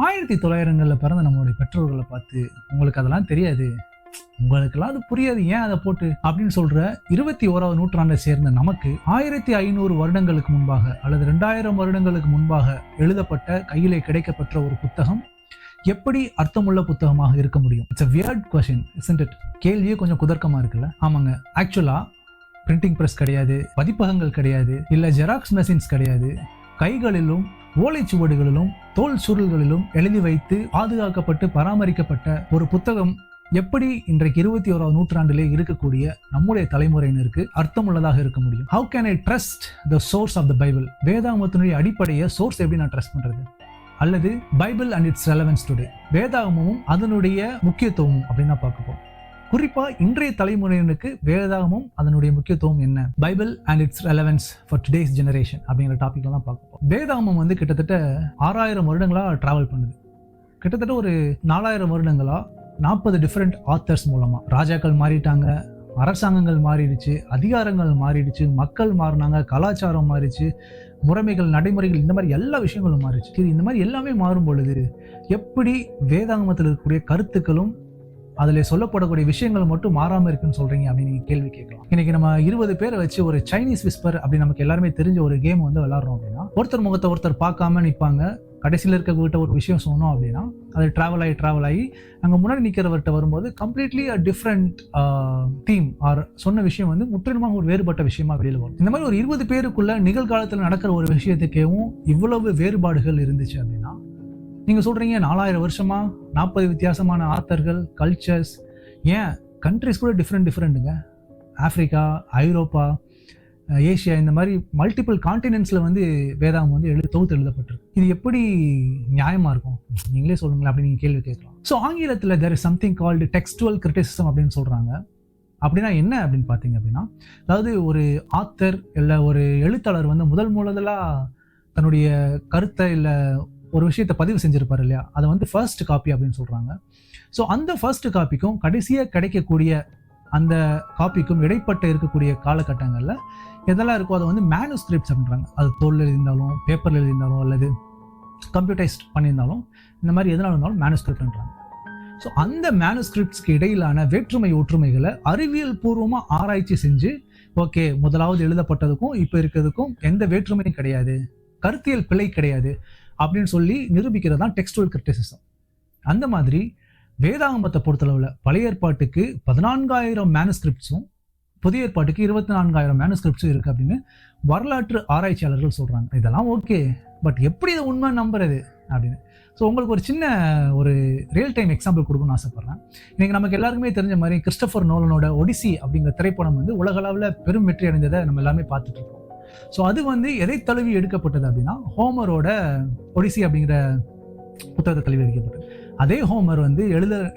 1900களில் பிறந்த நம்மளுடைய பெற்றோர்களை பார்த்து உங்களுக்கு அதெல்லாம் தெரியாது, உங்களுக்கெல்லாம் அது புரியாது, ஏன் அதை போட்டு அப்படின்னு சொல்ற 21ஆவது நூற்றாண்டை சேர்ந்த நமக்கு 1500 வருடங்களுக்கு முன்பாக அல்லது 2000 வருடங்களுக்கு முன்பாக எழுதப்பட்ட கையிலே கிடைக்கப்பெற்ற ஒரு புத்தகம் எப்படி அர்த்தமுள்ள புத்தகமாக இருக்க முடியும்? It's a weird question, isn't it? கேள்வியே கொஞ்சம் குதர்க்கமா இருக்குல்ல? ஆமாங்க, ஆக்சுவலா பிரிண்டிங் பிரஸ் கிடையாது, பதிப்பகங்கள் கிடையாது, இல்ல ஜெராக்ஸ் மெஷின்ஸ் கிடையாது. கைகளிலும் ஓலைச்சுவடுகளிலும் தோல் சுருள்களிலும் எழுதி வைத்து பாதுகாக்கப்பட்டு பராமரிக்கப்பட்ட ஒரு புத்தகம் எப்படி இன்றைக்கு 21ஆவது நூற்றாண்டிலே இருக்கக்கூடிய நம்முடைய தலைமுறையினருக்கு அர்த்தமுள்ளதாக இருக்க முடியும்? How can I trust the source of the Bible? வேதாகமத்தினுடைய அடிப்படையை சோர்ஸ் எப்படி நான் ட்ரஸ்ட் பண்றது? அல்லது Bible and its relevance today, வேதாகமும் அதனுடைய முக்கியத்துவமும் அப்படின்னு பார்க்க போறோம். குறிப்பா இன்றைய தலைமுறையினருக்கு வேதாகமும் அதனுடைய முக்கியத்துவம் என்ன, Bible and its relevance for today's generation அப்படிங்கிற டாபிக் எல்லாம் பார்க்க போறோம். வேதாகமம் வந்து கிட்டத்தட்ட 6000 வருடங்களா டிராவல் பண்ணுது. கிட்டத்தட்ட ஒரு 4000 வருடங்களா 40 டிஃப்ரெண்ட் ஆத்தர்ஸ் மூலமா ராஜாக்கள் மாறிட்டாங்க, அரசாங்கங்கள் மாறிடுச்சு, அதிகாரங்கள் மாறிடுச்சு, மக்கள் மாறினாங்க, கலாச்சாரம் மாறிடுச்சு, முறைமைகள் நடைமுறைகள் இந்த மாதிரி எல்லா விஷயங்களும் மாறிடுச்சு. இந்த மாதிரி எல்லாமே மாறும் பொழுது எப்படி வேதாகமத்தில் இருக்கக்கூடிய கருத்துக்களும் அதில் சொல்லப்படக்கூடிய விஷயங்கள் மட்டும் மாறாமல் இருக்குன்னு சொல்றீங்க அப்படின்னு நீங்க கேள்வி கேட்கலாம். இன்னைக்கு நம்ம 20 பேரை வச்சு ஒரு சைனீஸ் விஸ்பர் அப்படி நமக்கு எல்லாருமே தெரிஞ்ச ஒரு கேம் வந்து விளாடுறோம் அப்படின்னா, ஒருத்தர் முகத்தை ஒருத்தர் பார்க்காம நிற்பாங்க. கடைசியில் இருக்கக்கிட்ட ஒரு விஷயம் சொன்னோம் அப்படின்னா அது ட்ராவல் ஆகி அங்கே முன்னாடி நிற்கிறவர்கிட்ட வரும்போது கம்ப்ளீட்லி டிஃப்ரெண்ட் தீம் ஆர் சொன்ன விஷயம் வந்து முற்றிலுமாக ஒரு வேறுபட்ட விஷயமா வெளியில் வரும். இந்த மாதிரி ஒரு 20 பேருக்குள்ள நிகழ்காலத்தில் நடக்கிற ஒரு விஷயத்துக்கேவும் இவ்வளவு வேறுபாடுகள் இருந்துச்சு அப்படின்னா, நீங்க சொல்றீங்க 4000 வருஷமா 40 வித்தியாசமான ஆத்தர்கள், கல்ச்சர்ஸ், ஏன் கண்ட்ரிஸ் கூட டிஃப்ரெண்ட்டுங்க. ஆப்பிரிக்கா, ஐரோப்பா, ஏஷியா, இந்த மாதிரி மல்டிபிள் கான்டினென்ட்ஸ்ல வந்து வேதாகம் வந்து தொகுத்து எழுதப்பட்டிருக்கு. இது எப்படி நியாயமா இருக்கும்? நீங்களே சொல்லுங்களேன் அப்படின்னு நீங்க கேள்வி கேட்கலாம். ஸோ ஆங்கிலத்தில் there is something called textual criticism அப்படின்னு சொல்றாங்க. அப்படின்னா என்ன அப்படின்னு பார்த்தீங்க அப்படின்னா, அதாவது ஒரு ஆத்தர் இல்லை ஒரு எழுத்தாளர் வந்து முதலா தன்னுடைய கருத்தை இல்லை ஒரு விஷயத்தை பதிவு செஞ்சிருப்பாரு இல்லையா, அதை வந்து ஃபர்ஸ்ட் காப்பி அப்படின்னு சொல்றாங்க. ஸோ அந்த ஃபர்ஸ்ட் காப்பிக்கும் கடைசியாக கிடைக்கக்கூடிய அந்த காப்பிக்கும் இடைப்பட்ட இருக்கக்கூடிய காலகட்டங்களில் எதெல்லாம் இருக்கோ அதை வந்து மேனுஸ்கிரிப்ட்ஸ் அப்படின்றாங்க. அது தோல் எழுதியிருந்தாலும், பேப்பரில் எழுதியிருந்தாலும், அல்லது கம்ப்யூட்டைஸ்ட் பண்ணியிருந்தாலும், இந்த மாதிரி எதனால இருந்தாலும் மேனுஸ்கிரிப்ட்ன்றாங்க. ஸோ அந்த மேனுஸ்கிரிப்ட்ஸ்க்கு இடையிலான வேற்றுமை ஒற்றுமைகளை அறிவியல் பூர்வமாக ஆராய்ச்சி செஞ்சு, ஓகே முதலாவது எழுதப்பட்டதுக்கும் இப்போ இருக்கிறதுக்கும் எந்த வேற்றுமையும் கிடையாது, கருத்தியல் பிழை கிடையாது அப்படின்னு சொல்லி நிரூபிக்கிறது தான் டெக்ஸ்டுவல் கிரிட்டிசிசம். அந்த மாதிரி வேதாகமத்தை பொறுத்தளவில் பழைய ஏற்பாட்டுக்கு 14000 மேனுஸ்கிரிப்ட்ஸும் புதிய ஏற்பாட்டுக்கு 24000 மேனுஸ்கிரிப்ட்ஸும் இருக்கு அப்படின்னு வரலாற்று ஆராய்ச்சியாளர்கள் சொல்றாங்க. இதெல்லாம் ஓகே, பட் எப்படி இதை உண்மை நம்புறது அப்படின்னு. ஸோ உங்களுக்கு ஒரு சின்ன ஒரு ரியல் டைம் எக்ஸாம்பிள் கொடுக்கணும்னு ஆசைப்படுறேன். இன்னைக்கு நமக்கு எல்லாருக்குமே தெரிஞ்ச மாதிரி கிறிஸ்டோபர் நோலனோட ஒடிசி அப்படிங்கிற திரைப்படம் வந்து உலகளவில் பெரும் வெற்றி அடைந்ததை நம்ம எல்லாமே பார்த்துட்டு இருக்கோம். ஸோ அது வந்து எதை தழுவி எடுக்கப்பட்டது அப்படின்னா, ஹோமரோட ஒடிசி அப்படிங்கிற புத்தகத்தை தழுவி எடுக்கப்பட்டது. அதே ஹோமர் வந்து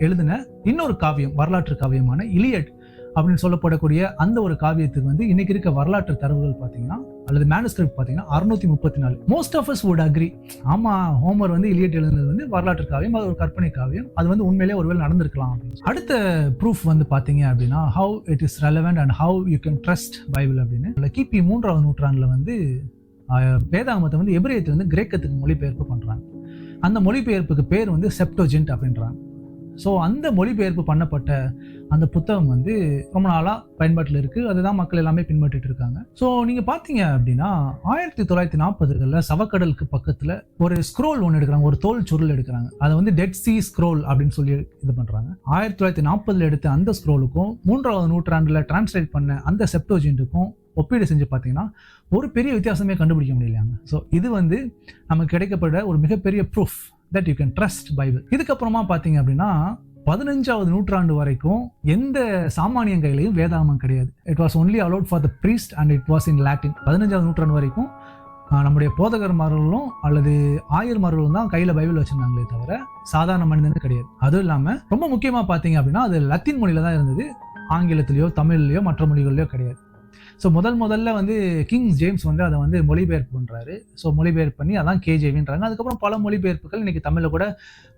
எழுதின இன்னொரு காவியம், வரலாற்று காவியமான இலியட் அப்படின்னு சொல்லப்படக்கூடிய அந்த ஒரு காவியத்துக்கு வந்து இன்னைக்கு இருக்க வரலாற்று தரவுகள் பார்த்தீங்கன்னா அல்லது மேனுஸ்கிரிப்ட் பார்த்தீங்கன்னா 634. Most of us would agree, ஆமா ஹோமர் வந்து இலியட் எழுதுனது வந்து வரலாற்று காவியம், அது ஒரு கற்பனை காவியம், அது வந்து உண்மையிலேயே ஒருவேளை நடந்திருக்கலாம் அப்படின்னு. அடுத்த ப்ரூஃப் வந்து பார்த்தீங்க அப்படின்னா, how it is relevant and how you can trust Bible அப்படின்னு. கிபி 3ஆவது நூற்றாண்டில் வந்து வேதாகமத்தை வந்து எபிரேயத்தை வந்து கிரேக்கத்துக்கு மொழிபெயர்ப்பு பண்றாங்க. அந்த மொழிபெயர்ப்புக்கு பேர் வந்து செப்டோஜென்ட் அப்படின்றாங்க. ஸோ அந்த மொழிபெயர்ப்பு பண்ணப்பட்ட அந்த புத்தகம் வந்து ரொம்ப நாளாக பயன்பாட்டில் இருக்குது. அதுதான் மக்கள் எல்லாமே பின்பற்றிட்டு இருக்காங்க. ஸோ நீங்கள் பார்த்தீங்க அப்படின்னா 1940களில் சவக்கடலுக்கு பக்கத்தில் ஒரு ஸ்க்ரோல் ஒன்று எடுக்கிறாங்க, ஒரு தோல் சுருள் எடுக்கிறாங்க. அதை வந்து டெட் சி ஸ்க்ரோல் அப்படின்னு சொல்லி இது பண்ணுறாங்க. 1940 எடுத்த அந்த ஸ்க்ரோலுக்கும் 3ஆவது நூற்றாண்டில் டிரான்ஸ்லேட் பண்ண அந்த செப்டோஜென்ட்டுக்கும் ஒப்பீடு செஞ்சு பார்த்தீங்கன்னா ஒரு பெரிய வித்தியாசமே கண்டுபிடிக்க முடியலையாங்க. ஸோ இது வந்து நமக்கு கிடைக்கப்பட்ட ஒரு மிகப்பெரிய proof that you can trust Bible. இதுக்கப்புறமா பார்த்தீங்க அப்படின்னா 15வது நூற்றாண்டு வரைக்கும் எந்த சாமானியன் கையிலையும் வேதாகமம் கிடையாது. It was only allot for the priest and it was in Latin. 15வது நூற்றாண்டு வரைக்கும் நம்முடைய போதகர்மார்களும் அல்லது ஆயர்மார்களும் தான் கையில் பைபிள் வச்சிருந்தாங்களே தவிர சாதாரண மனிதனுக்கு கிடையாது. அதுவும் இல்லாமல் ரொம்ப முக்கியமாக பார்த்தீங்க அப்படின்னா அது லத்தீன் மொழியில தான் இருந்தது, ஆங்கிலத்திலேயோ தமிழ்லையோ மற்ற மொழிகள்லையோ கிடையாது. ஸோ முதல்ல வந்து கிங் ஜேம்ஸ் வந்து அதை வந்து மொழிபெயர்ப்பு பண்ணுறாரு. ஸோ மொழிபெயர்ப்பு பண்ணி அதான் கேஜேவின்றாங்க. அதுக்கப்புறம் பல மொழிபெயர்ப்புகள், இன்னைக்கு தமிழில் கூட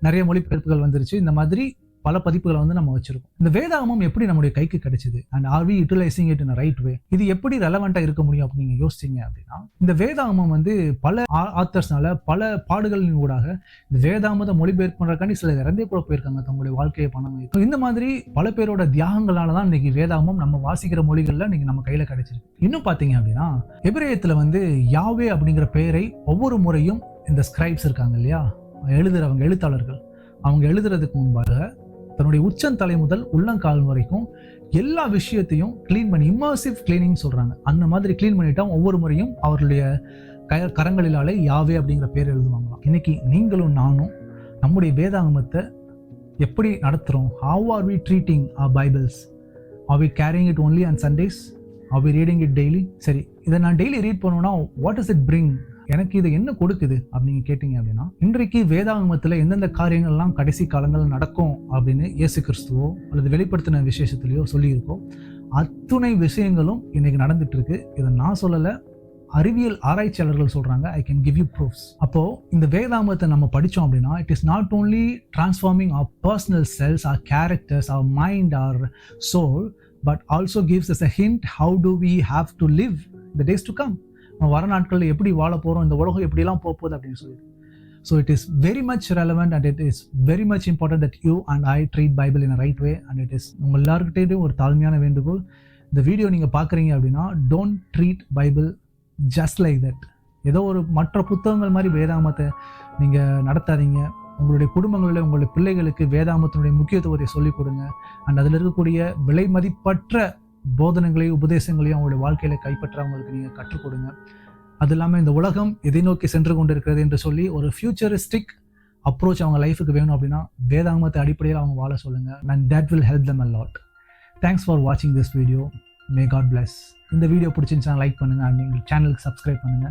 நிறைய மொழிபெயர்ப்புகள் வந்துருச்சு. இந்த மாதிரி பல பதிப்புகளை வந்து நம்ம வச்சிருக்கோம். இந்த வேதாகமம் எப்படி நம்முடைய கைக்கு கிடைச்சது and are we utilising it in right way, இது எப்படி ரெலவெண்டா இருக்க முடியும் அப்படின்னு நீங்க யோசிச்சீங்க அப்படின்னா, இந்த வேதாகமம் வந்து பல ஆத்தர்ஸ்னால பல பாடுகளின் ஊடாக இந்த வேதாகமத்தை மொழிபெயர்ப்பு பண்றதுக்காண்டி சில இறந்தே கூட போயிருக்காங்க தங்களுடைய வாழ்க்கையை பணம் வைத்து. இந்த மாதிரி பல பேரோட தியாகங்களால தான் இன்னைக்கு வேதாகமம் நம்ம வாசிக்கிற மொழிகள்ல இன்னைக்கு நம்ம கையில கிடைச்சிருக்கு. இன்னும் பாத்தீங்க அப்படின்னா எபிரேயத்துல வந்து யாவே அப்படிங்கிற பெயரை ஒவ்வொரு முறையும் இந்த ஸ்கிரைப்ஸ் இருக்காங்க இல்லையா, எழுதுறவங்க எழுத்தாளர்கள், அவங்க எழுதுறதுக்கு முன்பாக தன்னுடைய உச்சந்தலை முதல் உள்ளங்கால் வரைக்கும் எல்லா விஷயத்தையும் கிளீன் பண்ணி இம்மர்சிவ் கிளீனிங் சொல்றாங்க. அந்த மாதிரி கிளீன் பண்ணிட்டா ஒவ்வொரு முறையும் அவர்களுடைய கரங்களிலாலே யாவே அப்படிங்கிற பேர் எழுதுவாங்களாம். இன்னைக்கு நீங்களும் நானும் நம்முடைய வேதாகமத்தை எப்படி நடத்துறோம்? How are we treating our Bibles? Are we carrying it only on Sundays? Are we reading it daily? சரி, இதை நான் டெய்லி ரீட் பண்ணணும்னா what does it bring? எனக்கு இது என்ன கொடுக்குது அப்படின்னு கேட்டீங்க அப்படின்னா, இன்றைக்கு வேதாகமத்தில் எந்தெந்த காரியங்கள்லாம் கடைசி காலங்கள் நடக்கும் அப்படின்னு இயேசு கிறிஸ்துவோ அல்லது வெளிப்படுத்தின விசேஷத்துலையோ சொல்லியிருக்கோம், அத்துணை விஷயங்களும் இன்னைக்கு நடந்துட்டு இருக்கு. இதை நான் சொல்லலை, அறிவியல் ஆராய்ச்சியாளர்கள் சொல்றாங்க. I can give you proofs. அப்போ இந்த வேதாகமத்தை நம்ம படித்தோம் அப்படின்னா, it is not only transforming our personal selves, our characters, our mind, our soul, but also gives us a hint how do we have to live the days to come. வர நாட்களில் எப்படி வாழ போகிறோம், இந்த உலகம் எப்படிலாம் போகுது அப்படின்னு சொல்லிட்டு. So it is very much relevant and it is very much important that you and I treat Bible in a right way. And it is உங்கள் எல்லாருக்கிட்டேயும் ஒரு தாழ்மையான வேண்டுகோள், இந்த வீடியோ நீங்கள் பார்க்குறீங்க அப்படின்னா don't treat Bible just like that. ஏதோ ஒரு மற்ற புத்தகங்கள் மாதிரி வேதாகமத்தை நீங்கள் நடத்தாதீங்க. உங்களுடைய குடும்பங்களில் உங்களுடைய பிள்ளைகளுக்கு வேதாகமத்தினுடைய முக்கியத்துவத்தை சொல்லிக் கொடுங்க. அண்ட் அதில் இருக்கக்கூடிய விலை மதிப்பற்ற போதனைகளையும் உபதேசங்களையும் அவங்களுடைய வாழ்க்கையில கைப்பற்ற அவங்களுக்கு நீங்கள் கற்றுக் கொடுங்க. அது இல்லாமல் இந்த உலகம் எதை நோக்கி சென்று கொண்டிருக்கிறது என்று சொல்லி ஒரு ஃபியூச்சரிஸ்டிக் அப்ரோச் அவங்க லைஃபுக்கு வேணும் அப்படின்னா வேதாகமத்தை அடிப்படையில் அவங்க வாழ சொல்லுங்க. And that will help them a lot. Thanks for வாட்சிங் this video. May God bless. இந்த வீடியோ பிடிச்சிருந்துச்சா லைக் பண்ணுங்க அண்ட் எங்கள் சேனலுக்கு சப்ஸ்கிரைப் பண்ணுங்க.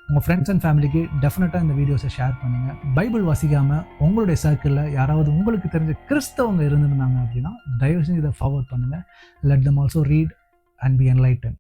உங்கள் ஃப்ரெண்ட்ஸ் அண்ட் ஃபேமிலிக்கு டெஃபினட்டாக இந்த வீடியோஸை ஷேர் பண்ணுங்கள். பைபிள் வாசிக்காமல் உங்களுடைய சர்க்கிளில் யாராவது உங்களுக்கு தெரிஞ்ச கிறிஸ்தவங்க இருந்திருந்தாங்க அப்படின்னா தயவு செஞ்சு இதை ஃபார்வர்ட் பண்ணுங்கள். Let them also read and be enlightened.